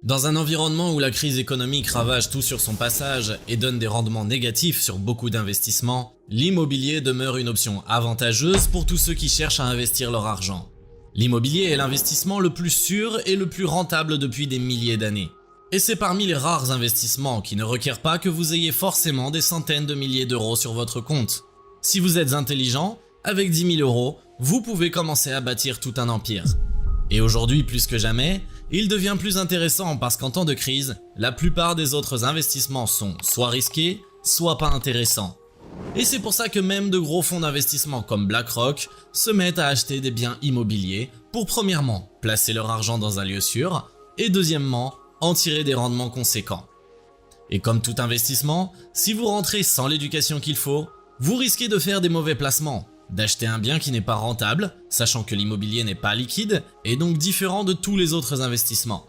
Dans un environnement où la crise économique ravage tout sur son passage et donne des rendements négatifs sur beaucoup d'investissements, l'immobilier demeure une option avantageuse pour tous ceux qui cherchent à investir leur argent. L'immobilier est l'investissement le plus sûr et le plus rentable depuis des milliers d'années. Et c'est parmi les rares investissements qui ne requièrent pas que vous ayez forcément des centaines de milliers d'euros sur votre compte. Si vous êtes intelligent, avec 10 000 euros, vous pouvez commencer à bâtir tout un empire. Et aujourd'hui, plus que jamais, il devient plus intéressant parce qu'en temps de crise, la plupart des autres investissements sont soit risqués, soit pas intéressants. Et c'est pour ça que même de gros fonds d'investissement comme BlackRock se mettent à acheter des biens immobiliers pour premièrement placer leur argent dans un lieu sûr et deuxièmement en tirer des rendements conséquents. Et comme tout investissement, si vous rentrez sans l'éducation qu'il faut, vous risquez de faire des mauvais placements, d'acheter un bien qui n'est pas rentable, sachant que l'immobilier n'est pas liquide et donc différent de tous les autres investissements.